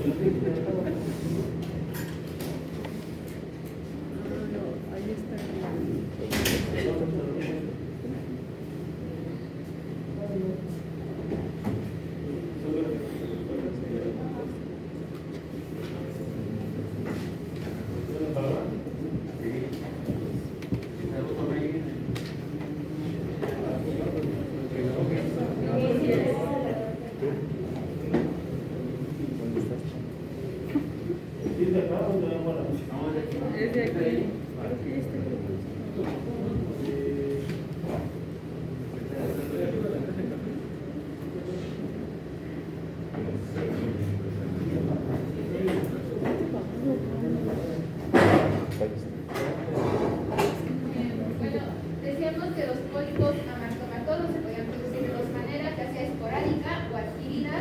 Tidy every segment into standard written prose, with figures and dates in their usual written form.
Ahí está. Es de aquí. Creo que este. Bueno, decíamos que los pólipos amartomatosos se podían producir de dos maneras, ya sea esporádica o adquirida,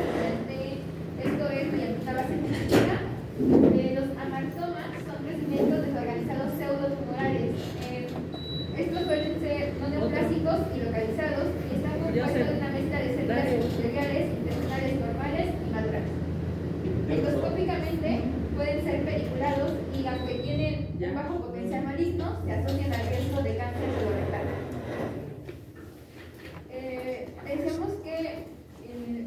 esto es mediante una base genética. Los amartomas son crecimientos desorganizados pseudotumorales. Estos suelen ser no neoplásicos y localizados y están compuestos de una mezcla de células epiteliales, intestinales normales y maduras. Endoscópicamente pueden ser peliculados y aunque tienen un bajo potencial maligno, se asocian al riesgo de cáncer colorectal. Decíamos que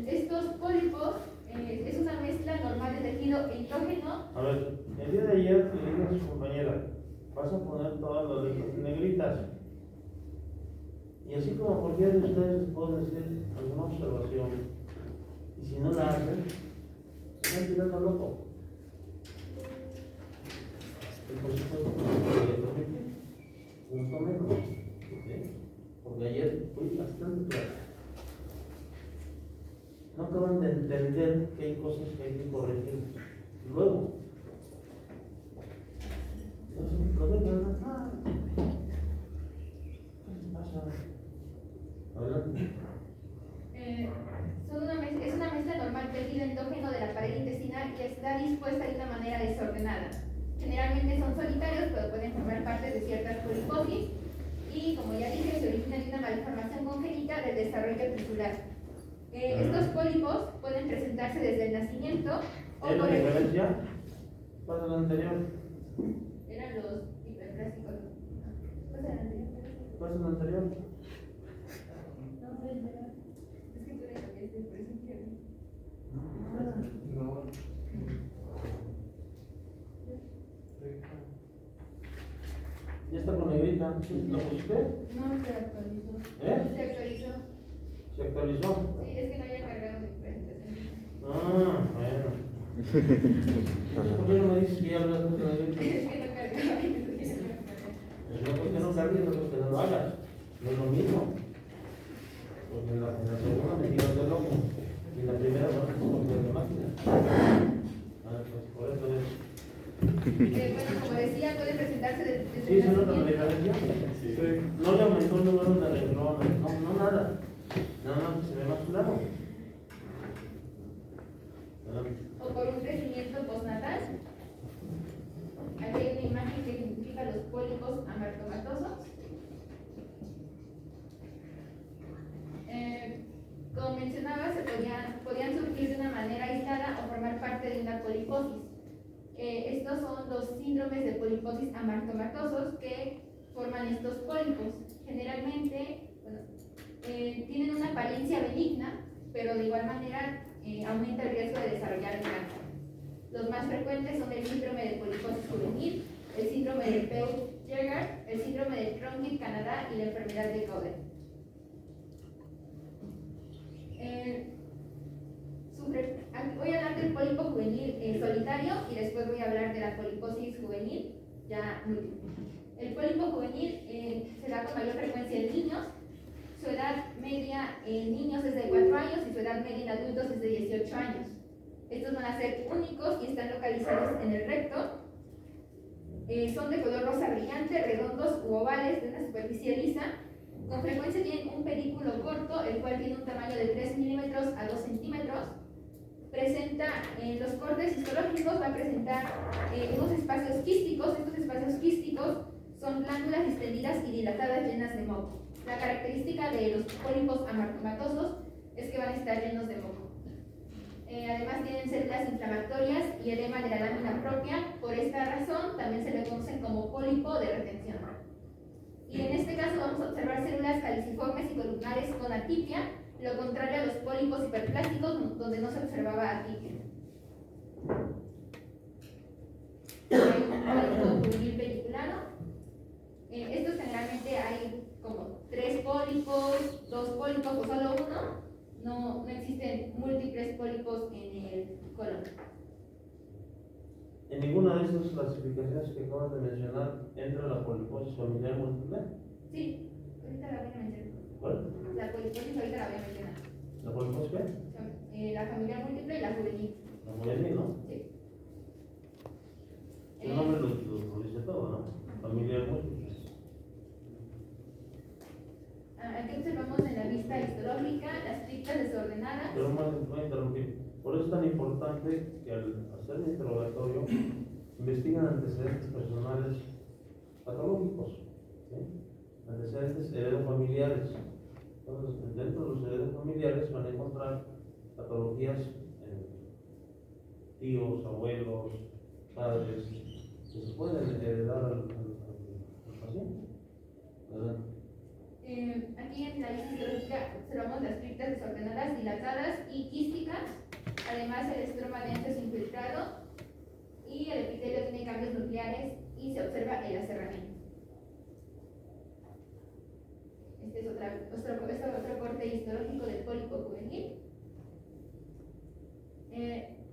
estos pólipos es una mezcla normal de tejido endógeno. A ver, el día de ayer le dije a su compañera, vas a poner todas las letras negritas. Y así como cualquiera de ustedes les puedo decir alguna observación, y si no la hacen, se están tirando loco. Y por supuesto, punto menos. Porque ayer fui bastante claro. No acaban de entender que hay cosas que hay que corregir. Luego, no se me problema nada. ¿Qué les pasa? Adelante. Es una mezcla normal tejido endógeno de la pared intestinal que está dispuesta de una manera desordenada. Generalmente son solitarios, pero pueden formar parte de ciertas poliposis y, como ya dije, se originan de una malformación congénita del desarrollo tisular. Estos pólipos pueden presentarse desde el nacimiento o ¿Es la por el... diferencia? ¿Cuál es la anterior? Eran los hiperplásticos. ¿Cuál era el anterior? ¿Cuál es la anterior? No sé, es que tú le cambiaste, por eso quiero. No. ¿Ya está con negrita? ¿Lo pusiste? No, se actualizó. ¿Eh? Se actualizó. ¿Se actualizó? Sí, es que no había cargado mi presentación. Ah, bueno. ¿Por qué no me dices que ya hablas con negrita? Es que no cargaba y me tuviera que cargar. No, porque no cargues, no porque no lo hagas. No es lo mismo. Porque en la segunda me tiras de loco. Y en la primera no es como de máquina. Ah, pues por eso es. Bueno, como decía, puede presentarse desde ¿Sí se nota la nacimiento diferencia? Sí. No le aumentó el número de renglones, no nada. Nada más que se ve más claro. o por un crecimiento postnatal. Aquí hay una imagen que identifica los pólipos amartomatosos. Como mencionaba, podían surgir de una manera aislada o formar parte de una poliposis. Estos son los síndromes de poliposis amartomatosos que forman estos pólipos. Generalmente, tienen una apariencia benigna, pero de igual manera aumenta el riesgo de desarrollar el cáncer. Los más frecuentes son el síndrome de poliposis juvenil, el síndrome de Peutz-Jeghers, el síndrome de Cronquist-Canadá y la enfermedad de Gaudet. Voy a hablar del pólipo juvenil solitario y después voy a hablar de la poliposis juvenil ya múltiple. El pólipo juvenil se da con mayor frecuencia en niños. Su edad media en niños es de 4 años y su edad media en adultos es de 18 años. Estos van a ser únicos y están localizados en el recto. Son de color rosa brillante, redondos u ovales de una superficie lisa. Con frecuencia tienen un pedículo corto, el cual tiene un tamaño de 3 milímetros a 2 centímetros. Presenta, en los cortes histológicos va a presentar unos espacios quísticos. Estos espacios quísticos son glándulas distendidas y dilatadas llenas de moco. La característica de los pólipos amartomatosos es que van a estar llenos de moco. Además tienen células inflamatorias y edema de la lámina propia. Por esta razón también se le conocen como pólipo de retención. Y en este caso vamos a observar células caliciformes y columnares con atipia, lo contrario a los pólipos hiperplásticos donde no se observaba atipia. Hay un pólipo juvenil pediculado. Estos generalmente hay como 3 pólipos, 2 pólipos o solo uno. No existen múltiples pólipos en el colon. ¿En ninguna de estas clasificaciones que acabas de mencionar entra la poliposis familiar múltiple? Sí, ahorita la voy a mencionar. ¿Cuál? La poliposis ahorita la voy a mencionar. ¿La poliposis qué? La familiar múltiple y la juvenil. La juvenil, ¿no? Sí. El nombre lo dice todo, ¿no? Familiar múltiple. Aquí observamos en la vista histológica las criptas desordenadas. Pero más voy a interrumpir. Por eso es tan importante que al hacer el interrogatorio investiguen antecedentes personales patológicos, ¿sí? Antecedentes heredofamiliares. Entonces, dentro de los heredofamiliares van a encontrar patologías en tíos, abuelos, padres, que se pueden heredar al paciente, ¿verdad? Aquí en la vista histológica observamos las criptas desordenadas, dilatadas y quísticas, además el estroma denso infiltrado y el epitelio tiene cambios nucleares y se observa el aserramiento. Este es otro corte histológico del pólipo juvenil.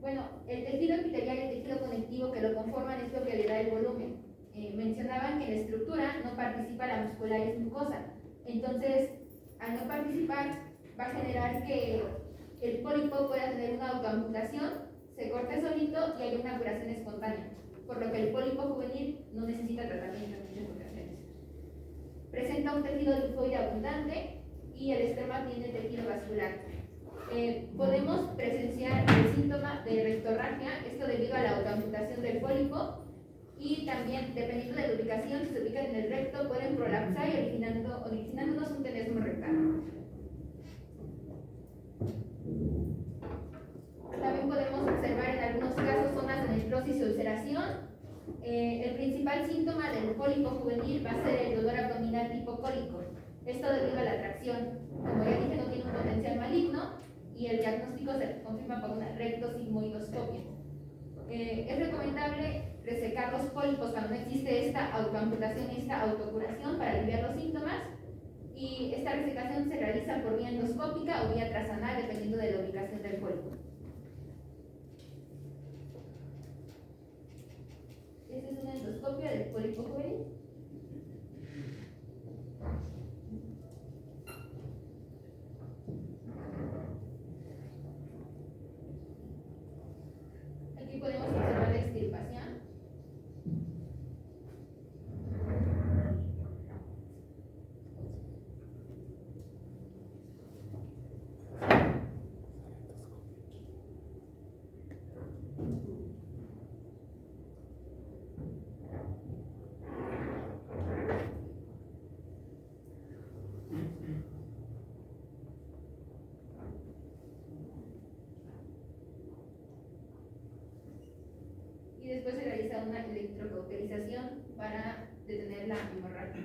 Bueno, el tejido epitelial y el tejido conectivo que lo conforman es lo que le da el volumen. Mencionaban que en la estructura no participa la muscularis mucosa. Entonces, al no participar, va a generar que el pólipo pueda tener una autoamputación, se corte solito y hay una curación espontánea, por lo que el pólipo juvenil no necesita tratamiento en muchas ocasiones. Presenta un tejido linfoide abundante y el estroma tiene tejido vascular. Podemos presenciar el síntoma de rectorragia, esto debido a la autoamputación del pólipo. Y también, dependiendo de la ubicación, si se ubican en el recto, pueden prolapsar y originándonos un tenesmo rectal. También podemos observar en algunos casos zonas de necrosis y ulceración. El principal síntoma del pólipo juvenil va a ser el dolor abdominal tipo cólico. Esto debido a la tracción. Como ya dije, no tiene un potencial maligno y el diagnóstico se confirma por una rectosigmoidoscopia. Es recomendable resecar los pólipos cuando no existe esta autoamputación y esta autocuración para aliviar los síntomas, y esta resecación se realiza por vía endoscópica o vía trasanal dependiendo de la ubicación del pólipo. Esta es una endoscopia del pólipo juvenil. Aquí podemos observar la extirpación. Y después se realiza una electrocauterización para detener la hemorragia.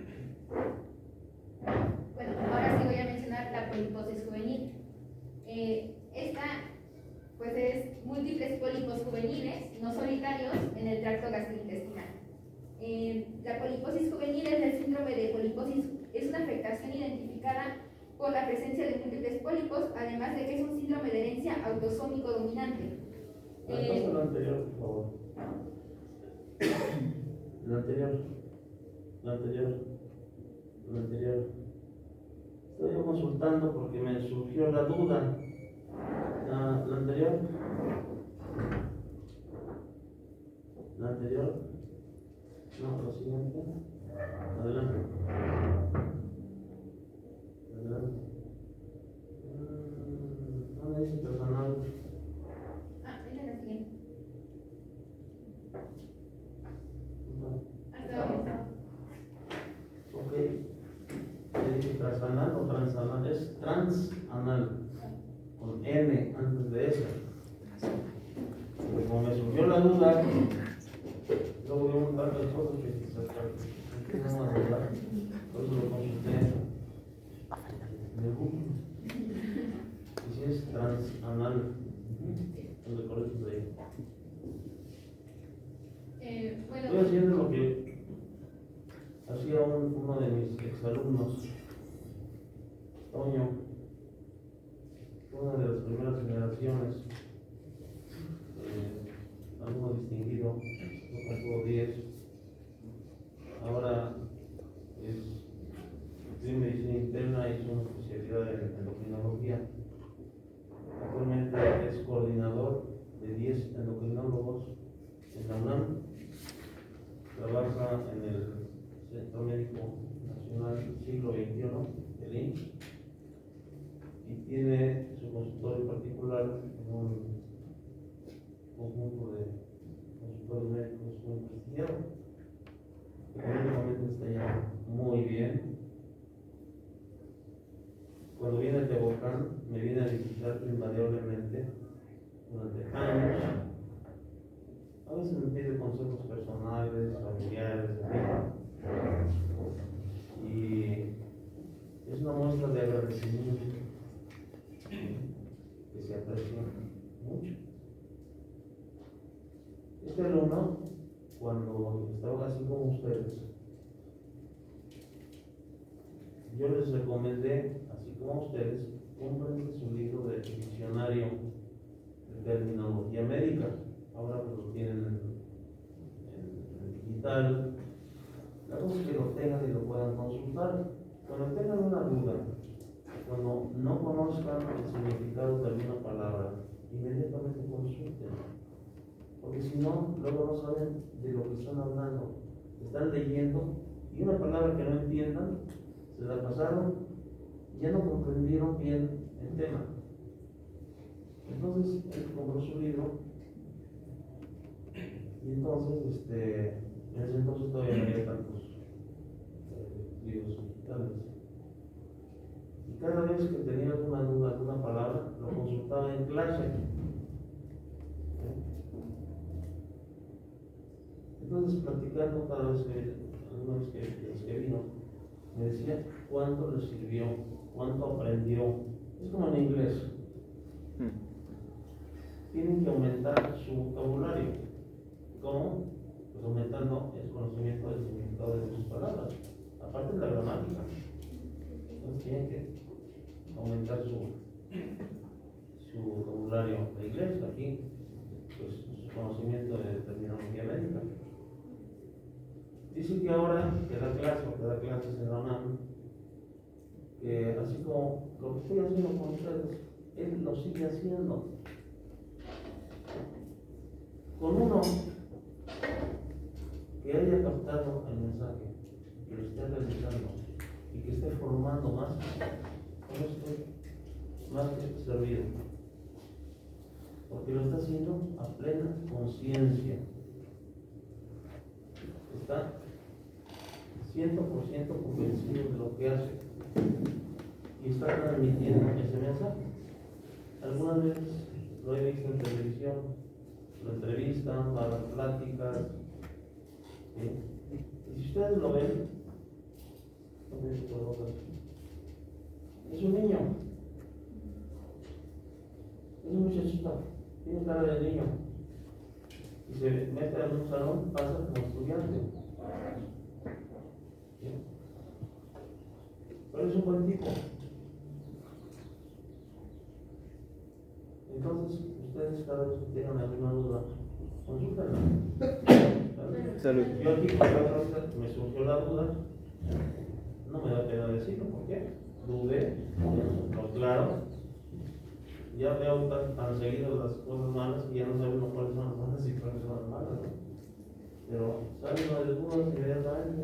Bueno, ahora sí voy a mencionar la poliposis juvenil. Esta pues es múltiples pólipos juveniles, no solitarios, en el tracto gastrointestinal. La poliposis juvenil es el síndrome de poliposis, es una afectación identificada por la presencia de múltiples pólipos, además de que es un síndrome de herencia autosómico dominante. Pasa lo anterior, por favor. Lo anterior. Estoy yo consultando porque me surgió la duda. Lo anterior. No, lo siguiente. Adelante. ¿Dónde dice personal? Es la siguiente. Ok. ¿Se dice transanal o transanal? Es transanal, con N antes de eso. como me surgió la duda, luego vi un tantas cosas que no me dudar, por eso lo consulté de Google. Y si es transanal, donde correcto de ahí. Bueno, Estoy haciendo lo que hacía uno de mis exalumnos, Toño, una de las primeras generaciones, alumno distinguido, no compró 10, ahora estudió medicina interna y hizo una especialidad en endocrinología. Actualmente es coordinador de 10 endocrinólogos en la UNAM, trabaja en el Centro Médico Nacional Siglo XXI, el IMSS, y tiene su consultorio particular en un conjunto de consultorios médicos muy prestigiados. Económicamente está ya muy bien. Cuando viene a Tehuacán, me viene a visitar invariablemente durante años. A veces me pide consejos personales, familiares, y es una muestra de agradecimiento que se aprecia mucho. Este alumno, cuando estaba así como ustedes, yo les recomendé, así como ustedes, compren su libro de diccionario de terminología médica. Ahora pues lo tienen en digital. La cosa es que lo tengan y lo puedan consultar. Cuando tengan una duda, cuando no conozcan el significado de alguna palabra, inmediatamente consulten. Porque si no, luego no saben de lo que están hablando. Están leyendo y una palabra que no entiendan, se la pasaron, ya no comprendieron bien el tema. Entonces, él compró su libro y entonces, en ese entonces todavía no había tantos libros digitales. Y cada vez que tenía alguna duda, alguna palabra, lo consultaba en clase. Entonces, platicando cada vez alguna vez que vino, me decía cuánto le sirvió, cuánto aprendió. Es como en inglés. Tienen que aumentar su vocabulario. ¿Cómo? Pues aumentando el conocimiento del significado de sus palabras, aparte de la gramática. Entonces tienen que aumentar su vocabulario de inglés, aquí, pues su conocimiento de terminología médica. Dice que ahora que da clases en la UNAM, que así como lo que estoy haciendo con ustedes, él lo sigue haciendo. Con uno que haya captado el mensaje, que lo esté realizando y que esté formando más, con esto más que servido. Porque lo está haciendo a plena conciencia. Está 100% convencido de lo que hace y está transmitiendo ese mensaje. Algunas veces lo he visto en televisión, lo entrevistan, va a dar pláticas, ¿sí? Y si ustedes lo ven, es un niño, es un muchachito, tiene cara de niño y se mete en un salón, pasa como estudiante, ¿sí? Pero es un buen tipo. Entonces, ustedes cada vez que tengan alguna duda, consúltenla. Salud. Yo aquí con la otra me surgió la duda, no me da pena decirlo, ¿por qué? Dudé, lo claro, ya veo tan seguido las cosas malas que ya no sabe uno cuáles son las buenas y cuáles son las malas, ¿no? Pero saben una de algunas inmediatamente,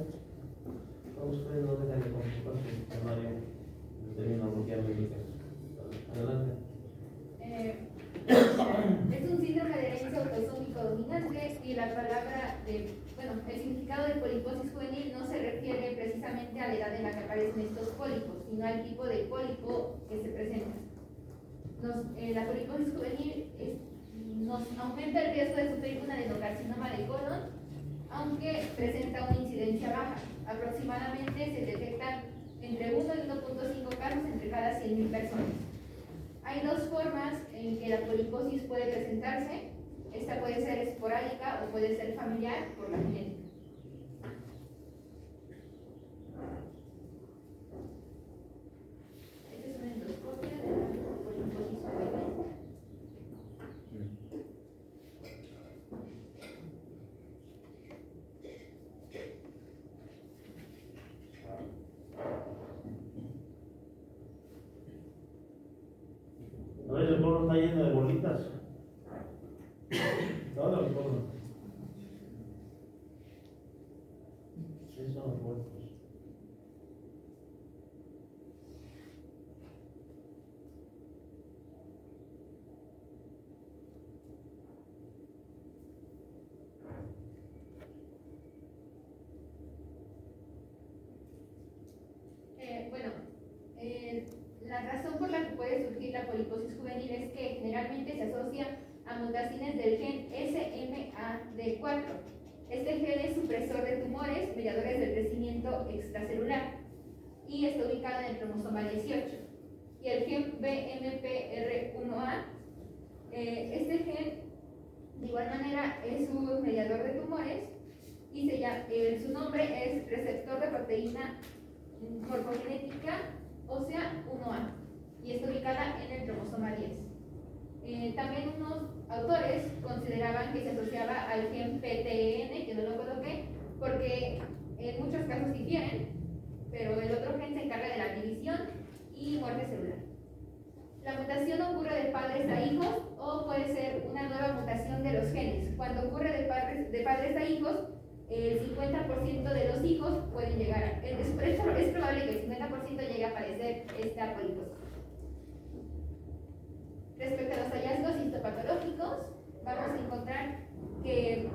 todos ustedes no dejan de consultar su diccionario de terminología médica. Adelante. Es un síndrome de herencia autosómico dominante y la palabra el significado de poliposis juvenil no se refiere precisamente a la edad en la que aparecen estos pólipos, sino al tipo de pólipo que se presenta. La poliposis juvenil nos aumenta el riesgo de sufrir un adenocarcinoma de colon, aunque presenta una incidencia baja. Aproximadamente se detectan entre 1 y 1.5 casos entre cada 100.000 personas. Hay dos formas en que la poliposis puede presentarse. Esta puede ser esporádica o puede ser familiar por la genética. Esta es una endoscopia de la poliposis juvenil. A ver, el colon está lleno de bolitas. Todo el colon. Sí, son los bolitas. La razón por la que puede surgir la poliposis juvenil es que generalmente se asocia a mutaciones del gen SMAD4. Este gen es supresor de tumores, mediadores del crecimiento extracelular, y está ubicado en el cromosoma 18. Y el gen BMPR1A, este gen de igual manera es un mediador de tumores y su nombre es receptor de proteína morfogenética ósea 1A y está ubicada en el cromosoma 10. También unos autores consideraban que se asociaba al gen PTEN, que no lo coloqué, porque en muchos casos difieren, pero el otro gen se encarga de la división y muerte celular. La mutación ocurre de padres a hijos o puede ser una nueva mutación de los genes. Cuando ocurre de padres a hijos, el 50% de los hijos pueden llegar a... Es probable que el 50% llegue a padecer esta poliposis. Respecto a los hallazgos histopatológicos, vamos a encontrar que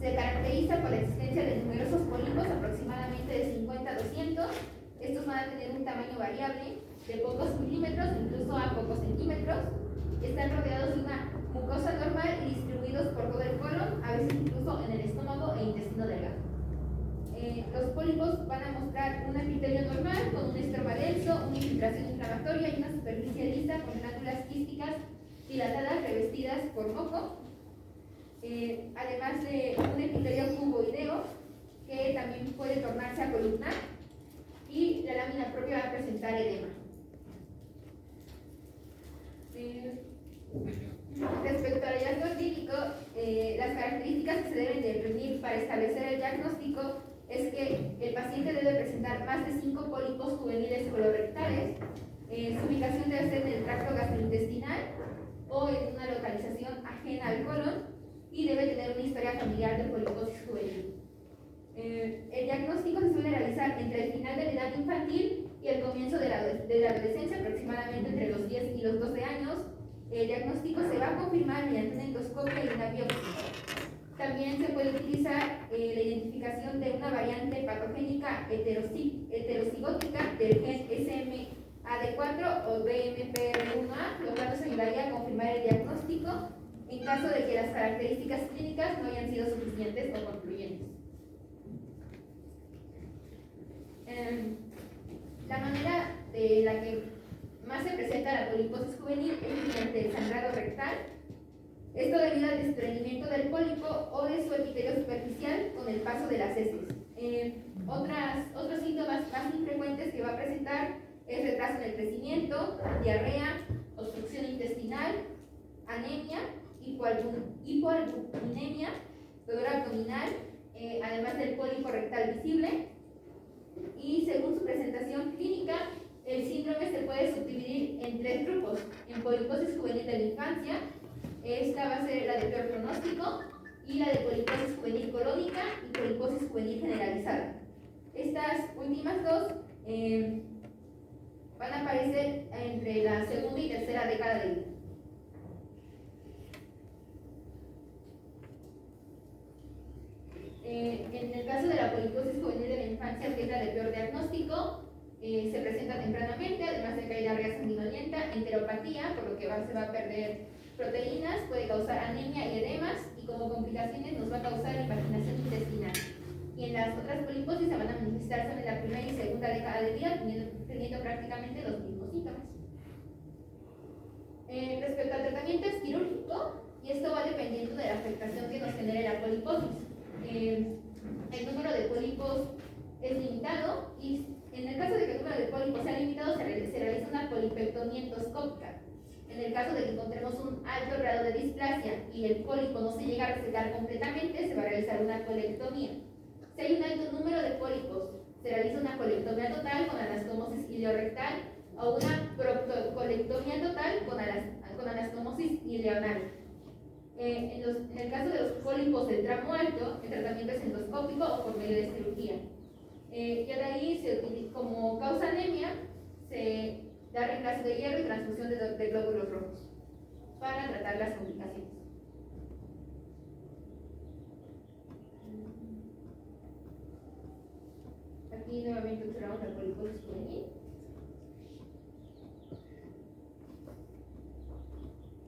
se caracteriza por la existencia de numerosos pólipos, aproximadamente de 50 a 200. Estos van a tener un tamaño variable de pocos milímetros, incluso a pocos centímetros. Están rodeados de una mucosa normal y distribuidos por todo el colon, a veces incluso en el estómago e intestino delgado. Los pólipos van a mostrar un epitelio normal con un estroma denso, una infiltración inflamatoria y una superficie lisa con glándulas quísticas dilatadas revestidas por moco, además de un epitelio cuboideo que también puede tornarse a columnar, y la lámina propia va a presentar edema. Respecto al hallazgo clínico, las características que se deben de reunir para establecer el diagnóstico es que el paciente debe presentar más de 5 pólipos juveniles colorectales. Su ubicación debe ser en el tracto gastrointestinal o en una localización ajena al colon y debe tener una historia familiar de poliposis juvenil. El diagnóstico se suele realizar entre el final de la edad infantil y el comienzo de la adolescencia, aproximadamente entre los 10 y los 12 años. El diagnóstico se va a confirmar mediante una endoscopia y una biopsia. También se puede utilizar la identificación de una variante patogénica heterocigótica del gen SMAD4 o BMPR1A, lo cual nos ayudaría a confirmar el diagnóstico en caso de que las características clínicas no hayan sido suficientes o concluyentes. La manera de la que más se presenta la poliposis juvenil es mediante el sangrado rectal. Esto debido al desprendimiento del pólipo o de su epitelio superficial con el paso de las heces. Otros síntomas más infrecuentes que va a presentar es retraso en el crecimiento, diarrea, obstrucción intestinal, anemia, hipoalbuminemia, dolor abdominal, además del pólipo rectal visible. Y según su presentación clínica, el síndrome se puede subdividir en 3 grupos: en poliposis juvenil de la infancia, esta va a ser la de peor pronóstico, y la de poliposis juvenil colónica y poliposis juvenil generalizada. Estas últimas dos van a aparecer entre la segunda y tercera década de vida. En el caso de la poliposis juvenil de la infancia, que es la de peor diagnóstico, se presenta tempranamente, además de que hay diarrea sanguinolenta, enteropatía, por lo que se va a perder proteínas, puede causar anemia y edemas, y como complicaciones nos va a causar invaginación intestinal. Y en las otras poliposis se van a manifestar sobre la primera y segunda década de vida, teniendo prácticamente los mismos síntomas. Respecto al tratamiento es quirúrgico, y esto va dependiendo de la afectación que nos genere la poliposis. El número de pólipos es limitado, y en el caso de que el número de pólipos sea limitado, se realiza una polipectomía endoscópica. En el caso de que encontremos un alto grado de displasia y el pólipo no se llega a resecar completamente, se va a realizar una colectomía. Si hay un alto número de pólipos, se realiza una colectomía total con anastomosis ileorectal o una proctocolectomía total con anastomosis ileoanal. En el caso de los pólipos del tramo alto, el tratamiento es endoscópico o por medio de cirugía. Ya de ahí, como causa anemia, se da reemplazo de hierro y transfusión de glóbulos rojos para tratar las complicaciones. Aquí nuevamente observamos la poliposis juvenil.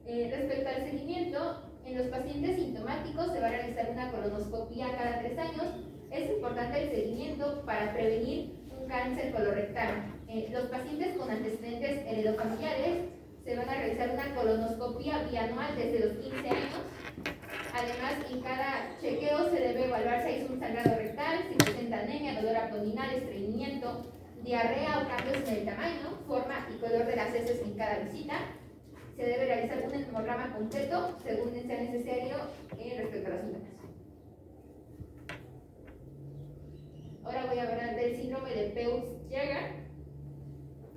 Respecto al seguimiento, en los pacientes sintomáticos se va a realizar una colonoscopia cada 3 años. Es importante el seguimiento para prevenir un cáncer colorectal. Los pacientes con antecedentes heredofamiliares se van a realizar una colonoscopia bianual desde los 15 años. Además, en cada chequeo se debe evaluar si hay un sangrado rectal, si presenta anemia, dolor abdominal, estreñimiento, diarrea o cambios en el tamaño, forma y color de las heces en cada visita. Se debe realizar un hemograma completo según sea necesario respecto a los síntomas. Ahora voy a hablar del síndrome de Peutz-Jeghers.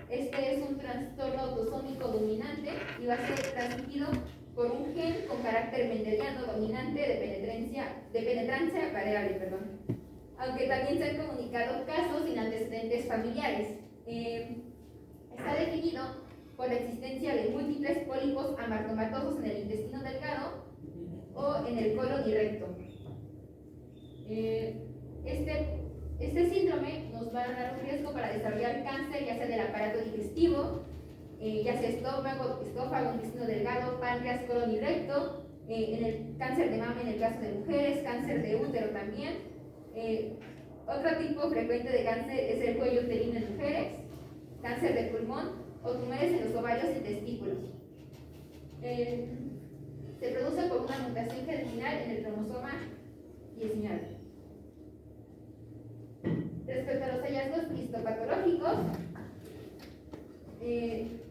Este es un trastorno autosómico dominante y va a ser transmitido por un gen con carácter mendeliano dominante de penetrancia variable, aunque también se han comunicado casos sin antecedentes familiares. Está definido por la existencia de múltiples pólipos amartomatosos en el intestino delgado o en el colon y recto. Este síndrome nos va a dar un riesgo para desarrollar cáncer, ya sea del aparato digestivo, ya sea estófago, intestino delgado, páncreas, colon y recto, en el cáncer de mama en el caso de mujeres, cáncer de útero también. Otro tipo frecuente de cáncer es el cuello uterino en mujeres, cáncer de pulmón o tumores en los ovarios y testículos. Se produce por una mutación germinal en el cromosoma 19. Respecto a los hallazgos histopatológicos,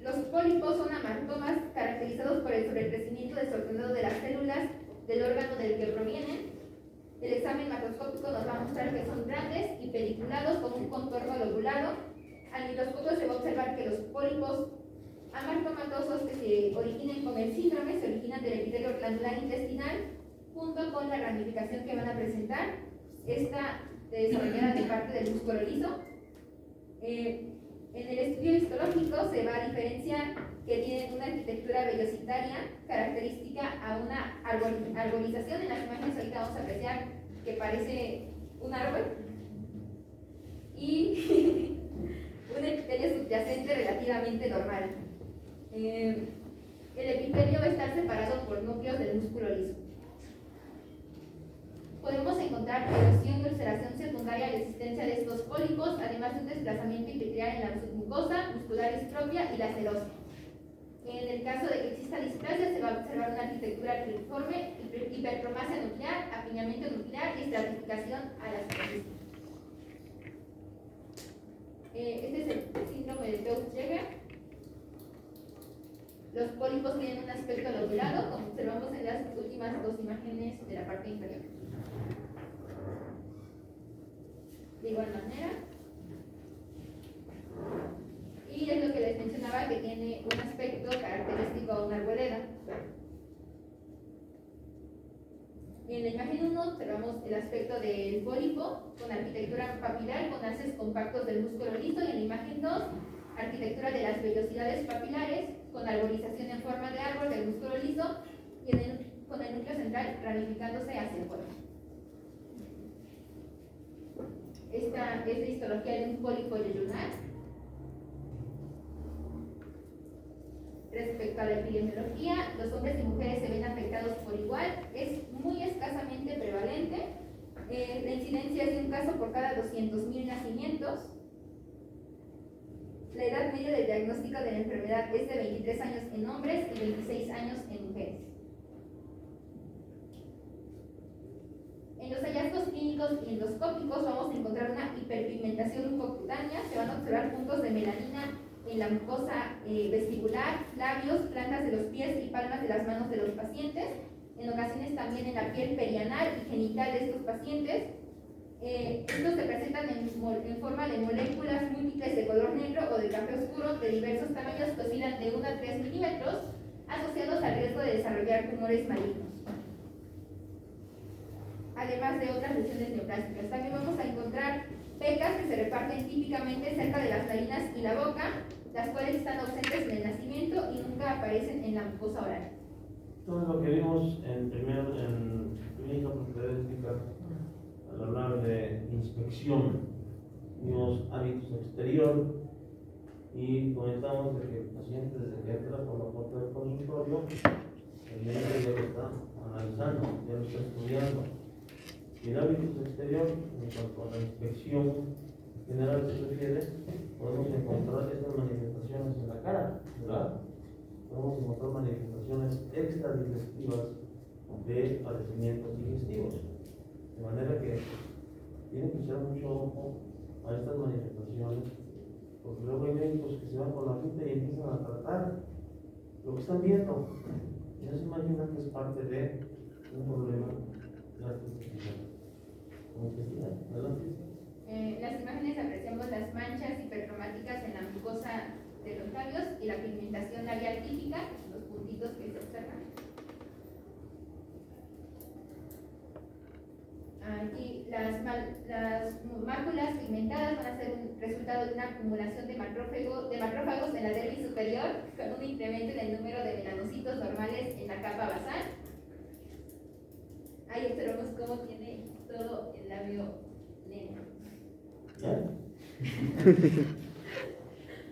los pólipos son amartomas caracterizados por el sobrecrecimiento desordenado de las células del órgano del que provienen. El examen macroscópico nos va a mostrar que son grandes y peliculados con un contorno lobulado. Al microscopio se va a observar que los pólipos amartomatosos que se originen con el síndrome se originan del epitelio glandular intestinal junto con la ramificación que van a presentar. Esta desarrollada de parte del músculo liso. En el estudio histológico se va a diferenciar que tienen una arquitectura vellositaria característica a una arborización. En las imágenes ahorita vamos a apreciar que parece un árbol y un epitelio subyacente relativamente normal. El epitelio va a estar separado por núcleos del músculo liso. Podemos encontrar erosión y ulceración secundaria a la existencia de estos pólipos, además de un desplazamiento epitelial en la submucosa, muscular distrofia y la serosis. En el caso de que exista displasia, se va a observar una arquitectura criliforme, hipertromasia nuclear, apiñamiento nuclear y estratificación a la superficie. Este es el síndrome de Peutz-Jeghers. Los pólipos tienen un aspecto lobulado, como observamos en las últimas 2 imágenes de la parte inferior. De igual manera, y es lo que les mencionaba, que tiene un aspecto característico a una arboleda. En la imagen 1 observamos el aspecto del pólipo con arquitectura papilar con haces compactos del músculo liso, y en la imagen 2 arquitectura de las vellosidades papilares con arborización en forma de árbol del músculo liso y con el núcleo central ramificándose hacia afuera. Esta es la histología de un pólipo yeyunal. Respecto a la epidemiología, los hombres y mujeres se ven afectados por igual, es muy escasamente prevalente. La incidencia es de un caso por cada 200.000 nacimientos. La edad media del diagnóstico de la enfermedad es de 23 años en hombres y 26 años en mujeres. En los hallazgos clínicos y endoscópicos vamos a encontrar una hiperpigmentación mucocutánea. Se van a observar puntos de melanina en la mucosa vestibular, labios, plantas de los pies y palmas de las manos de los pacientes. En ocasiones también en la piel perianal y genital de estos pacientes. Estos se presentan en forma de moléculas múltiples de color negro o de café oscuro de diversos tamaños que oscilan de 1 a 3 milímetros, asociados al riesgo de desarrollar tumores malignos. Además de otras lesiones neoplásticas. También vamos a encontrar pecas que se reparten típicamente cerca de las narinas y la boca, las cuales están ausentes en el nacimiento y nunca aparecen en la mucosa oral. Todo lo que vimos en clínica propedéutica al hablar de inspección, vimos hábitos exterior y comentamos de que el paciente desde que entra por la puerta del consultorio, el médico ya lo está analizando, ya lo está estudiando. Y el hábito exterior, en cuanto a la inspección general se refiere, podemos encontrar estas manifestaciones en la cara, ¿verdad? Podemos encontrar manifestaciones extradigestivas de padecimientos digestivos. De manera que tienen que echar mucho ojo a estas manifestaciones, porque luego hay médicos que se van con la pinta y empiezan a tratar lo que están viendo. Y no se imaginan que es parte de un problema gastrointestinal. Las imágenes apreciamos las manchas hipercromáticas en la mucosa de los labios y la pigmentación labial típica, los puntitos que se observan. Aquí las máculas pigmentadas van a ser un resultado de una acumulación de macrófagos en la dermis superior con un incremento en el número de melanocitos normales en la capa basal. Ahí observamos cómo tiene todo el labio negro.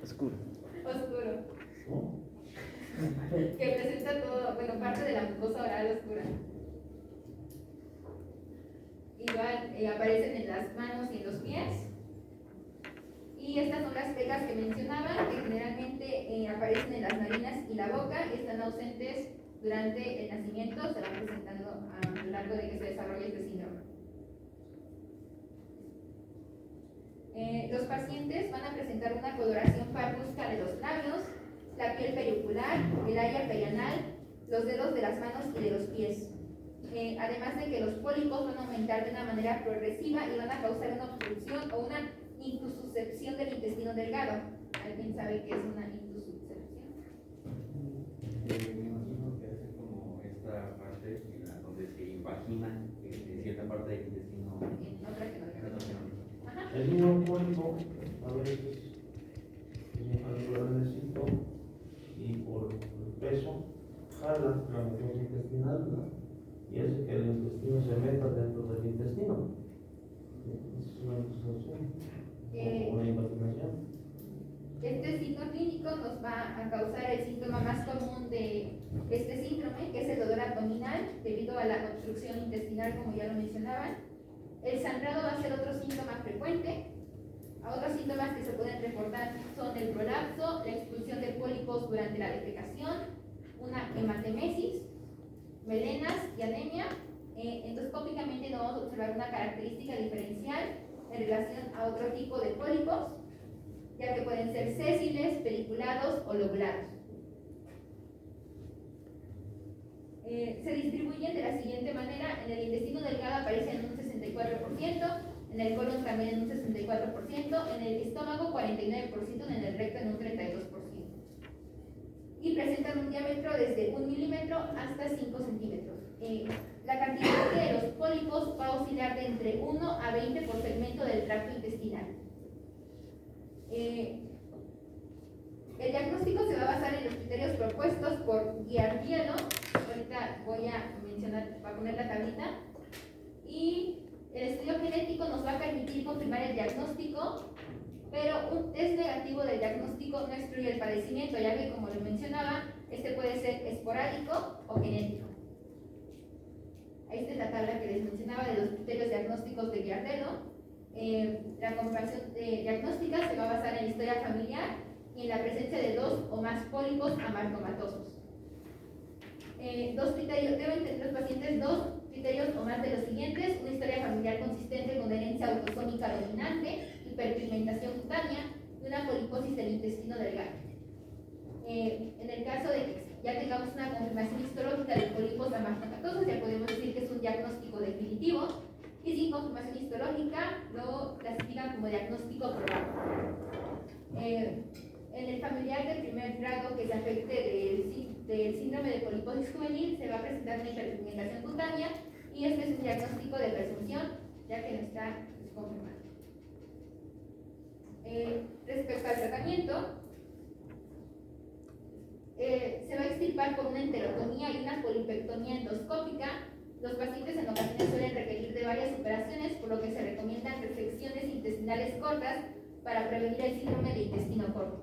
Oscuro. Que presenta todo, bueno, parte de la mucosa oral oscura. Igual aparecen en las manos y en los pies. Y estas son las pecas que mencionaban, que generalmente aparecen en las narinas y la boca y están ausentes durante el nacimiento, se van presentando a lo largo de que se desarrolle este síndrome. Los pacientes van a presentar una coloración parduzca de los labios, la piel periocular, el área perianal, los dedos de las manos y de los pies. Además de que los pólipos van a aumentar de una manera progresiva y van a causar una obstrucción o una intususcepción del intestino delgado. ¿Alguien sabe qué es una intususcepción? Me imagino que hace como esta parte donde se invagina cierta parte del intestino. En otra que no. Ajá. El mismo pólipo a veces es algo grandecito y por el peso jala la mucosa intestinal, ¿no? Y hace que el intestino se meta dentro del intestino. Es una intususcepción o una invaginación. Este signo clínico nos va a causar el síntoma más común de este síndrome, que es el dolor abdominal, debido a la obstrucción intestinal, como ya lo mencionaban. El sangrado va a ser otro síntoma frecuente. Otros síntomas que se pueden reportar son el prolapso, la expulsión de pólipos durante la defecación, una hematemesis, melenas y anemia. Endoscópicamente no vamos a observar una característica diferencial en relación a otro tipo de pólipos, ya que pueden ser sésiles, pediculados o lobulados. Se distribuyen de la siguiente manera: en el intestino delgado aparecen en un 64%, en el colon también en un 64%, en el estómago 49%, en el recto en un 32%. Y presentan un diámetro desde 1 milímetro hasta 5 centímetros. La cantidad de los pólipos va a oscilar de entre 1 a 20 por segmento del tracto intestinal. El diagnóstico se va a basar en los criterios propuestos por Giardiello. Ahorita voy a poner la tablita. Y el estudio genético nos va a permitir confirmar el diagnóstico pero un test negativo del diagnóstico no excluye el padecimiento, ya que, como lo mencionaba, este puede ser esporádico o genético. Esta es la tabla que les mencionaba de los criterios diagnósticos de Giardello. La confirmación diagnóstica se va a basar en la historia familiar y en la presencia de 2 o más pólipos amartomatosos. Deben tener los pacientes 2 criterios o más de los siguientes: una historia familiar consistente con herencia autosómica dominante, hiperpigmentación cutánea y una poliposis del intestino delgado. En el caso de que ya tengamos una confirmación histológica de pólipos amartomatosos, ya podemos decir que es un diagnóstico definitivo, y sin confirmación histológica lo clasifican como diagnóstico probable. En el familiar de primer grado que se afecte del síndrome de poliposis juvenil, se va a presentar una hiperpigmentación cutánea, y este es un diagnóstico de presunción, ya que no está confirmado. Respecto al tratamiento, se va a extirpar con una enterotomía y una polipectomía endoscópica. Los pacientes en ocasiones suelen requerir de varias operaciones, por lo que se recomiendan resecciones intestinales cortas para prevenir el síndrome de intestino corto.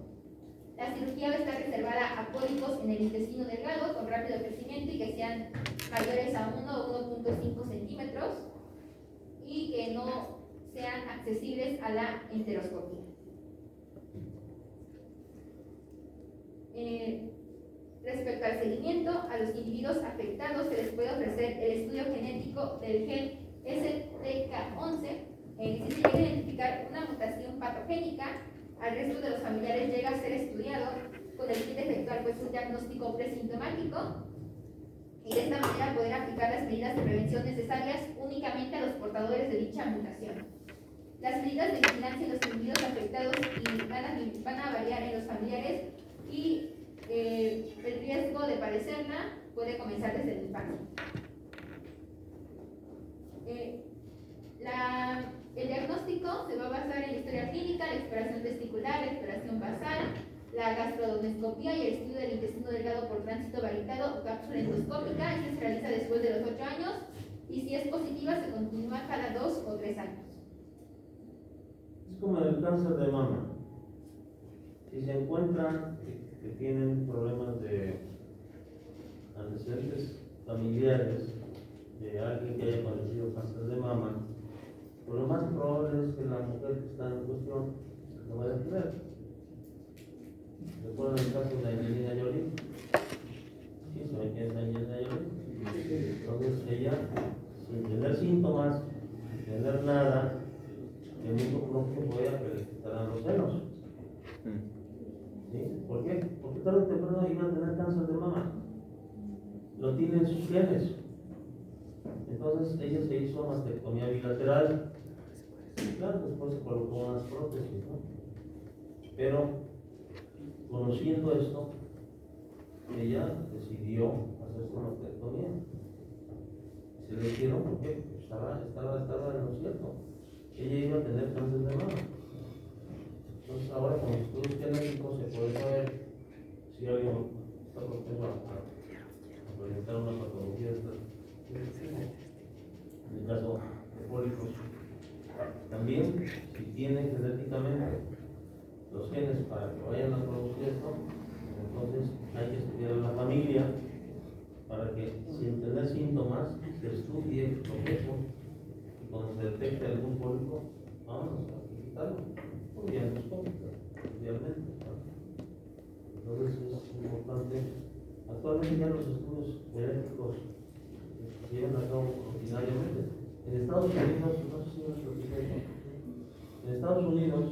La cirugía va a estar reservada a pólipos en el intestino delgado con rápido crecimiento y que sean mayores a 1 o 1.5 centímetros y que no sean accesibles a la enteroscopía. Respecto al seguimiento, a los individuos afectados se les puede ofrecer el estudio genético del gen STK11. Si se llega a identificar una mutación patogénica, al resto de los familiares llega a ser estudiado con el fin de efectuar un diagnóstico presintomático y de esta manera poder aplicar las medidas de prevención necesarias únicamente a los portadores de dicha mutación. Las medidas de vigilancia en los individuos afectados van a variar en los familiares, y el riesgo de padecerla puede comenzar desde el infarto. El diagnóstico se va a basar en la historia clínica, la exploración testicular, la exploración basal, la gastrodonoscopía y el estudio del intestino delgado por tránsito varitado o cápsula endoscópica. Esta se realiza después de los 8 años y, si es positiva, se continúa cada 2 o 3 años. Es como el cáncer de mama. Si se encuentran que tienen problemas de antecedentes familiares de alguien que haya padecido cáncer de mama, pues lo más probable es que la mujer que está en cuestión lo vaya a tener. ¿Recuerdan el caso de Angelina Jolie? ¿Sí saben quién es Angelina Jolie? Entonces ella, sin tener síntomas, sin tener nada, el único pronóstico fue a que le quitaran los senos. ¿Sí? ¿Por qué? Porque tarde o temprano iba a tener cáncer de mama. Lo tiene en sus genes. Entonces ella se hizo mastectomía bilateral. Claro, después se colocó unas prótesis, ¿no? Pero conociendo esto, ella decidió hacer su mastectomía. Se le hicieron porque estaba en lo cierto. Ella iba a tener cáncer de mama. Entonces ahora con los estudios genéticos se puede saber si alguien está propenso a presentar una patología de estas. En el caso de pólipos, también si tienen genéticamente los genes para que vayan a producir esto, entonces hay que estudiar a la familia para que, sin tener síntomas, se estudie lo mismo, y cuando se detecte algún pólipo, vamos a quitarlo, muy bien, idealmente. Entonces es importante. Actualmente ya los estudios genéticos se llevan a cabo ordinariamente. En Estados Unidos, no sé si nos lo dije, en Estados Unidos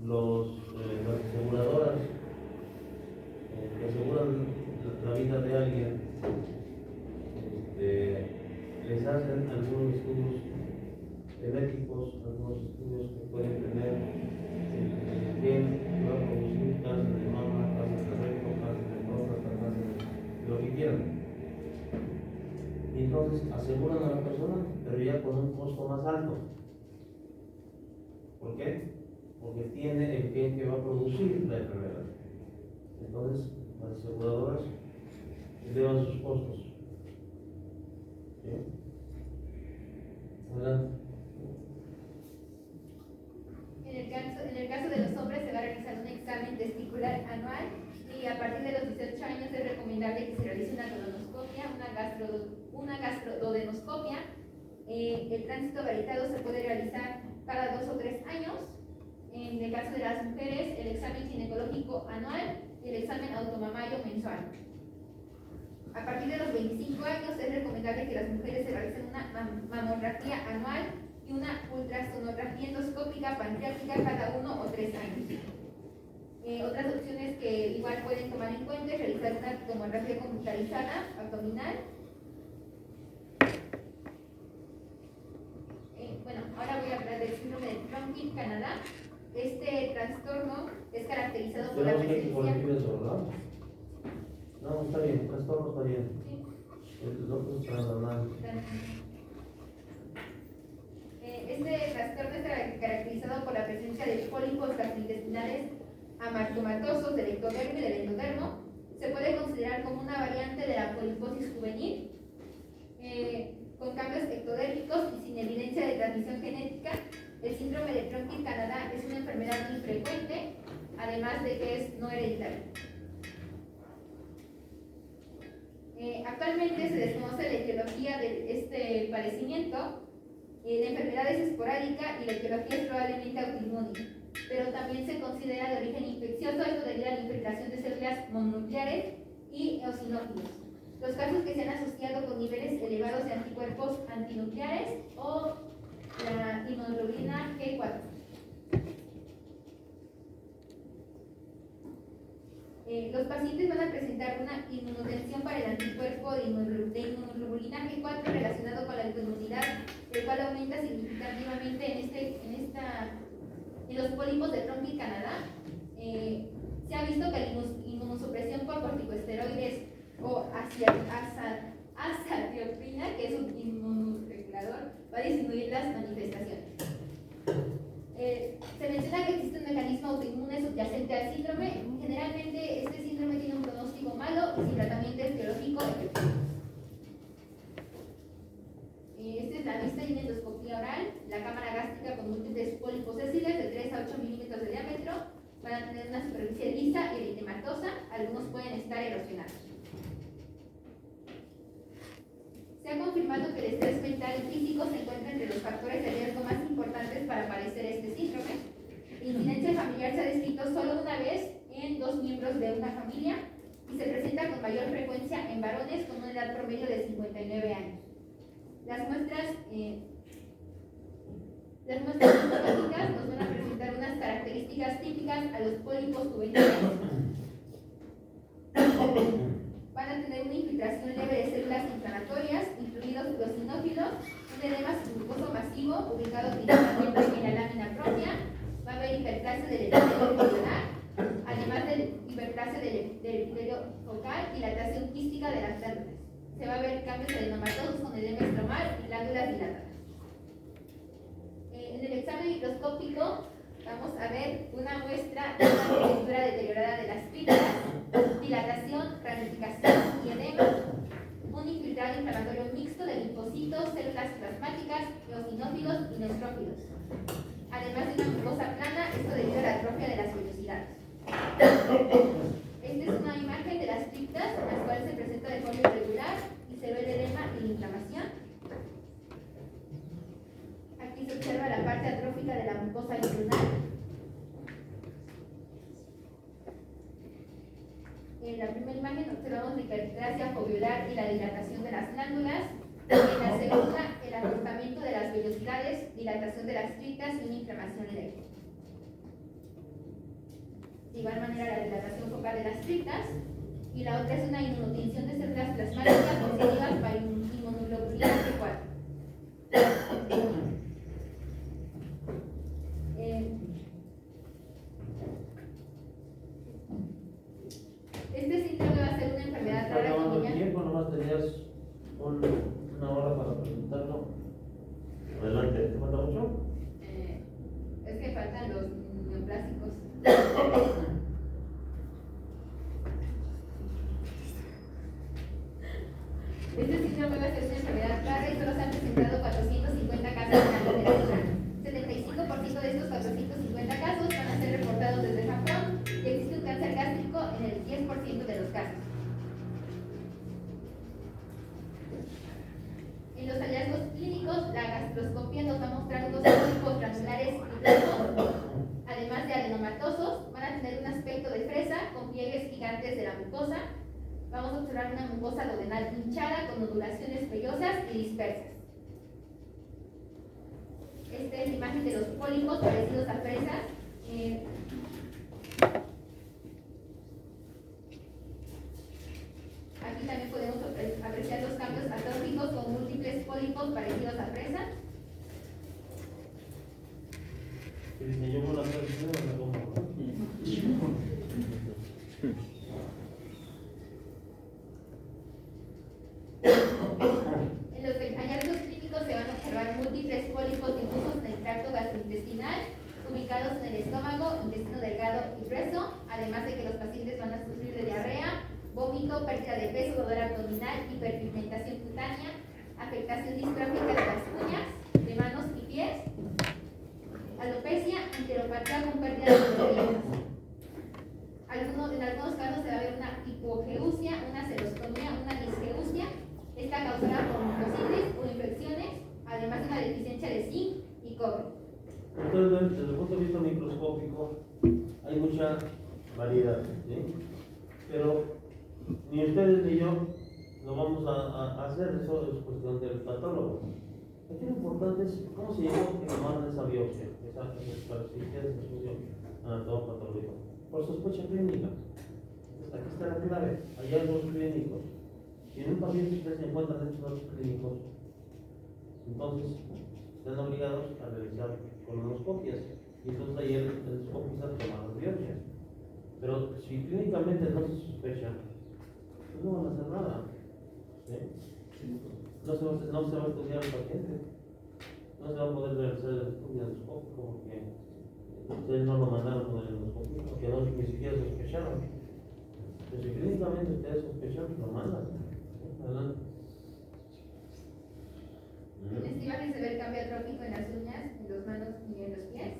las aseguradoras que aseguran la vida de alguien les hacen algunos estudios genéticos, algunos estudios que pueden tener el gen que va a producir cáncer de mama, cáncer de recto, cáncer de próstata, cáncer de lo que quieran. Y entonces aseguran a la persona, pero ya con un costo más alto. ¿Por qué? Porque tiene el gen que va a producir la enfermedad. Entonces las aseguradoras elevan sus costos. ¿Sí? Adelante. En el caso El tránsito gravitado se puede realizar cada 2 o 3 años. En el caso de las mujeres, el examen ginecológico anual y el examen automamario mensual. A partir de los 25 años es recomendable que las mujeres se realicen una mamografía anual y una ultrasonografía endoscópica pancreática cada 1 o 3 años. Otras opciones que igual pueden tomar en cuenta es realizar una tomografía computarizada abdominal. Bueno, ahora voy a hablar del síndrome de Tronquil-Canadá. Este trastorno es caracterizado por la Tenemos que presencia. corregir eso, ¿verdad? No, está bien, trastorno está bien. Sí. El otro está hablando. Este trastorno es caracterizado por la presencia de pólipos gastrointestinales amartomatosos del ectodermo y del endodermo. Se puede considerar como una variante de la poliposis juvenil, con cambios ectodérmicos y sin evidencia de transmisión genética. El síndrome de Tronquil-Canadá es una enfermedad muy frecuente, además de que es no hereditaria. Actualmente se desconoce la etiología de este padecimiento. La enfermedad es esporádica y la etiología es probablemente autoinmune, pero también se considera de origen infeccioso, esto debido a la infiltración de células mononucleares y eosinófilos. Los casos que se han asociado con niveles elevados de anticuerpos antinucleares o la inmunoglobulina G4. Los pacientes van a presentar una inmunotensión para el anticuerpo de inmunoglobulina G4 relacionado con la autoinmunidad, el cual aumenta significativamente en los pólipos de Tronquil-Canadá. Se ha visto que la inmunosupresión por corticosteroides o azathioprina, que es un inmunoregulador, va a disminuir las manifestaciones. Se menciona que existe un mecanismo autoinmune subyacente al síndrome. Generalmente este síndrome tiene un pronóstico malo y sin tratamiento etiológico efectivo. Esta es la vista y una endoscopía oral. La cámara gástrica con múltiples pólipos sesiles de 3 a 8 milímetros de diámetro van a tener una superficie lisa y eritematosa. Algunos pueden estar erosionados. Se ha confirmado que el estrés mental y físico se encuentra entre los factores de riesgo más importantes para padecer este síndrome. La incidencia familiar se ha descrito solo una vez en 2 miembros de una familia y se presenta con mayor frecuencia en varones con una edad promedio de 59 años. Las muestras histológicas nos van a presentar unas características típicas a los pólipos juveniles. Van a tener una infiltración leve de células inflamatorias, incluidos los eosinófilos, un edema submucoso masivo ubicado principalmente en la lámina propia. Va a haber hiperplasia del epitelio focal, además de hiperplasia del epitelio focal, dilatación quística de las glándulas. Se va a ver cambios adenomatosos con edema estromal y glándulas dilatadas. En el examen microscópico vamos a ver una muestra de una textura deteriorada de las fibras, dilatación, ramificación y edema, un infiltrado inflamatorio mixto de linfocitos, células plasmáticas, eosinófilos y neutrófilos, además de una mucosa plana, esto debido a la atrofia de las vellosidades. Esta es una imagen de las criptas, las cuales se presenta de forma irregular y se ve el edema y la inflamación. Aquí se observa la parte atrófica de la mucosa lunar. En la primera imagen observamos la hiperplasia foveolar y la dilatación de las glándulas. En la segunda, el acortamiento de las vellosidades, dilatación de las criptas y una inflamación eréctil. De igual manera, la dilatación focal de las criptas. Y la otra es una inmunotensión de células plasmáticas positivas para inmunoglobulina G4. Este síndrome va a ser una enfermedad rara Acabando el cotidiana. tiempo, nomás tenías una hora para presentarlo. Adelante, ¿te falta mucho? Es que faltan los neoplásicos. Este síndrome va a ser una enfermedad rara y solo se han presentado 450 casos en la literatura. 75% de estos 450 casos van a ser reportados desde Japón y existe un cáncer gástrico en el 10% de los casos. En los hallazgos clínicos, la penetrantes de la mucosa. Vamos a observar una mucosa duodenal hinchada con nodulaciones vellosas y dispersas. Esta es la imagen de los pólipos parecidos a fresas. Aquí también podemos apreciar los cambios atróficos con múltiples pólipos parecidos a fresas. Que dice, yo voy a hacer el me como. En los hallazgos clínicos se van a observar múltiples pólipos difusos en el tracto gastrointestinal, ubicados en el estómago, intestino delgado y grueso, además de que los pacientes van a sufrir de diarrea, vómito, pérdida de peso, dolor abdominal, hiperpigmentación cutánea, afectación distrófica de las uñas, de manos y pies, alopecia, enteropatía con pérdida de proteínas. En algunos casos se va a ver una hipogeusia, una serostomía, una disgeusia, esta causada por mucositis o infecciones, además de una deficiencia de zinc y cobre. Entonces, desde el punto de vista microscópico, hay mucha variedad, ¿sí? Pero ni ustedes ni yo lo vamos a hacer, eso es cuestión del patólogo. Aquí lo importante es cómo se llegó que tomaron esa biopsia, esa estudio anatomopatológico, por sospecha clínica. Entonces, aquí está la clave, hay hallazgos clínicos. Si en un paciente ustedes se encuentran estos datos clínicos, entonces están obligados a realizar colonoscopias y entonces ahí el endoscopista toma las biopsias. Pero si clínicamente no se sospecha, pues no van a hacer nada. ¿Sí? No se va a estudiar al paciente, no se va a poder realizar el estudio endoscópico porque ustedes no lo mandaron con el endoscopio, porque no ni siquiera sospecharon. Pero si clínicamente ustedes sospechan, lo mandan. Adelante. En esta imagen se ve el cambio atrófico en las uñas, en las manos y en los pies.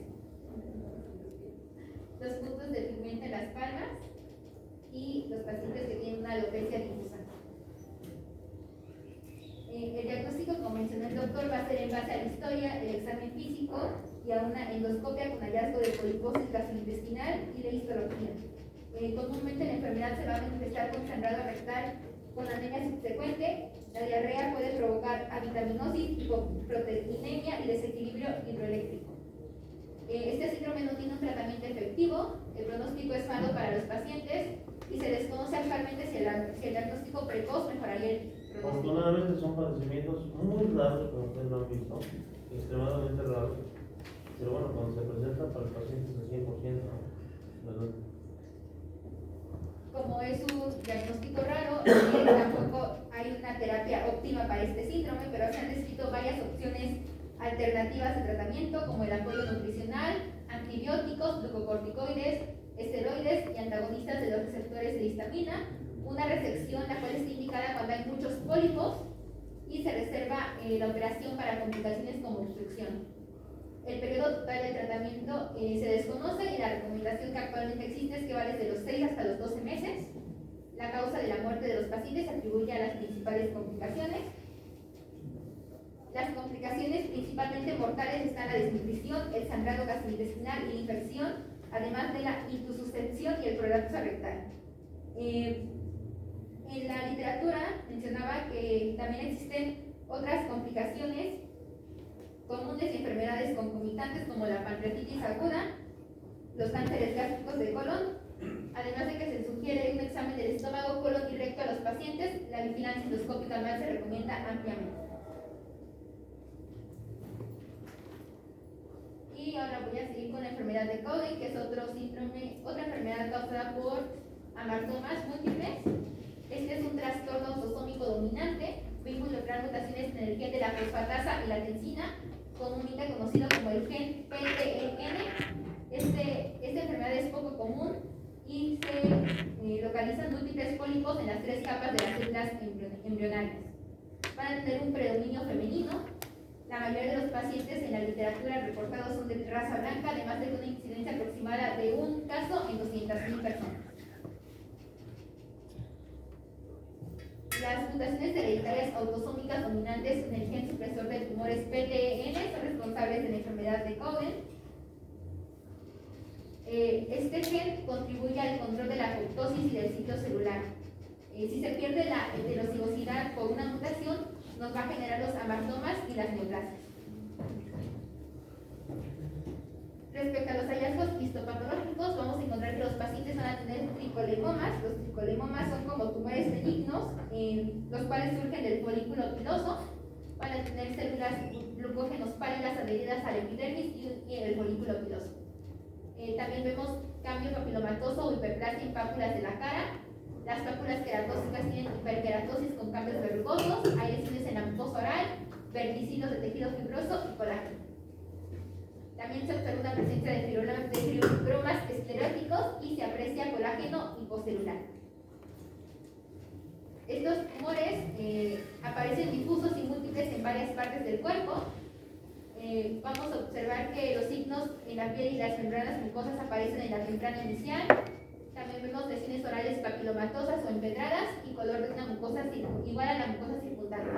Los puntos de pigmento en las palmas y los pacientes que tienen una alopecia difusa. El diagnóstico, como mencionó el doctor, va a ser en base a la historia, el examen físico y a una endoscopia con hallazgo de poliposis gastrointestinal y de histología. Comúnmente la enfermedad se va a manifestar con sangrado rectal, con anemia subsecuente. La diarrea puede provocar avitaminosis, hipoproteinemia y desequilibrio hidroeléctrico. Este síndrome no tiene un tratamiento efectivo, el pronóstico es malo para los pacientes y se desconoce actualmente si el diagnóstico precoz mejoraría el pronóstico. Afortunadamente son padecimientos muy raros, como ustedes lo han visto, extremadamente raros, pero bueno, cuando se presentan para el paciente es el 100%, ¿verdad? Como es un diagnóstico raro, tampoco hay una terapia óptima para este síndrome, pero se han descrito varias opciones alternativas de tratamiento, como el apoyo nutricional, antibióticos, glucocorticoides, esteroides y antagonistas de los receptores de histamina, una resección la cual está indicada cuando hay muchos pólipos y se reserva la operación para complicaciones como obstrucción. El periodo total de tratamiento se desconoce y la recomendación que actualmente existe es que va desde los 6 hasta los 12 meses. La causa de la muerte de los pacientes se atribuye a las principales complicaciones. Las complicaciones principalmente mortales están la desnutrición, el sangrado gastrointestinal y la infección, además de la intususcepción y el prolapso rectal. En la literatura mencionaba que también existen otras complicaciones comunes y enfermedades concomitantes como la pancreatitis aguda, los cánceres gástricos del colon, además de que se sugiere un examen del estómago, colon y recto a los pacientes. La vigilancia endoscópica anual se recomienda ampliamente. Y ahora voy a seguir con la enfermedad de Cowden, que es otro síndrome, otra enfermedad causada por amartomas múltiples. Este es un trastorno autosómico dominante, va a involucrar mutaciones en el gen de la fosfatasa y la tensina, comúnmente conocido como el gen PTEN. Esta enfermedad es poco común y se localizan múltiples pólipos en las 3 capas de las células embrionarias. Van a tener un predominio femenino. La mayoría de los pacientes en la literatura reportados son de raza blanca, además de una incidencia aproximada de un caso en 200.000 personas. Las mutaciones hereditarias autosómicas dominantes en el gen supresor de tumores PTEN son responsables de la enfermedad de Cowden. Este gen contribuye al control de la apoptosis y del ciclo celular. Si se pierde la heterocigosidad por una mutación, nos va a generar los amartomas y las neoplasias. Respecto a los hallazgos histopatológicos, vamos a encontrar que los pacientes van a tener tricolemomas. Los tricolemomas son como tumores benignos, los cuales surgen del folículo piloso. Van a tener células glucógenos pálidas adheridas al epidermis y el folículo piloso. También vemos cambio papilomatoso o hiperplasia en pápulas de la cara. Las pápulas queratóxicas tienen hiperkeratosis con cambios verrugosos, hay lesiones en la mucosa oral, verticilos de tejido fibroso y colágeno. También se observa una presencia de fibromas escleróticos y se aprecia colágeno hipocelular. Estos tumores aparecen difusos y múltiples en varias partes del cuerpo. Vamos a observar que los signos en la piel y las membranas mucosas aparecen en la membrana inicial. También vemos lesiones orales papilomatosas o empedradas y color de una mucosa igual a la mucosa circundante.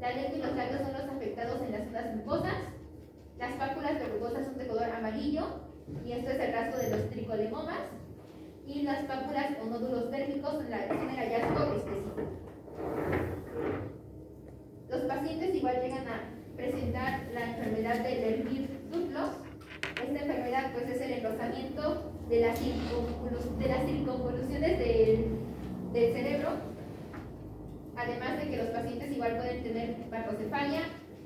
La lengua y los labios son los afectados en las zonas mucosas. Las pápulas verrugosas son de color amarillo y esto es el rasgo de los tricolemomas. Y las pápulas o nódulos dérmicos son el hallazgo específico. Los pacientes igual llegan a presentar la enfermedad de Lermir-Dutlos. Esta enfermedad pues es el enrosamiento de las circunvoluciones del cerebro, además de que los pacientes igual pueden tener macrocefalia,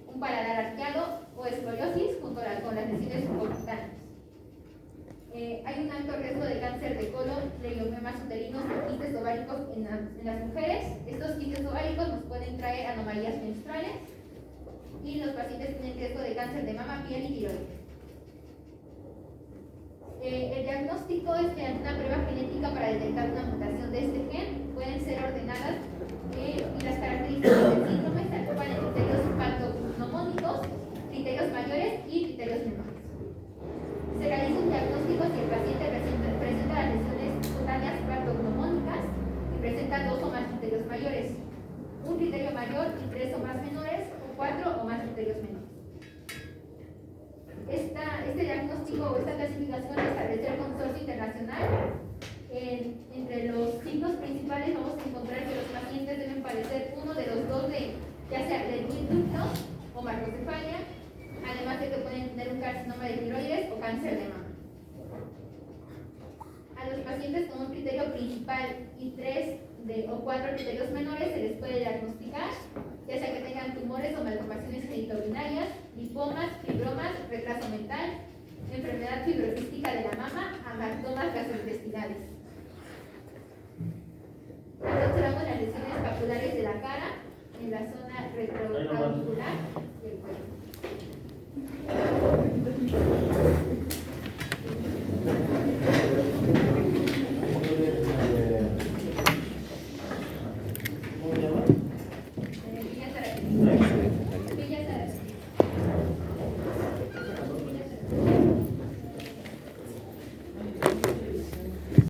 un paladar arqueado o escoliosis junto con las lesiones subcutaneas. Hay un alto riesgo de cáncer de colon, leiomemas uterinos y quistes ováricos en las mujeres. Estos quistes ováricos nos pueden traer anomalías menstruales y los pacientes tienen riesgo de cáncer de mama, piel y tiroides. El diagnóstico es mediante una prueba genética para detectar una mutación de este gen. Pueden ser ordenadas y las características del síndrome se agrupan en criterios patognomónicos, criterios mayores y criterios menores. Se realiza un diagnóstico si el paciente presenta las lesiones cutáneas patognomónicas y presenta 2 o más criterios mayores, un criterio mayor y 3 o más menores o 4 o más criterios menores. Este diagnóstico o esta clasificación la estableció el Consorcio Internacional. Entre los signos principales vamos a encontrar que los pacientes deben padecer uno de los dos ya sea Lermir-Dutlos o macrocefalia, además de que pueden tener un carcinoma de tiroides o cáncer de mama. A los pacientes con un criterio principal y 3 o 4 criterios menores se les puede diagnosticar, ya sea que tengan tumores o malformaciones genitourinarias, lipomas, fibromas, retraso mental, enfermedad fibrocística de la mama, amartomas gastrointestinales. También observamos las lesiones papulares de la cara, en la zona retroauricular y el cuello.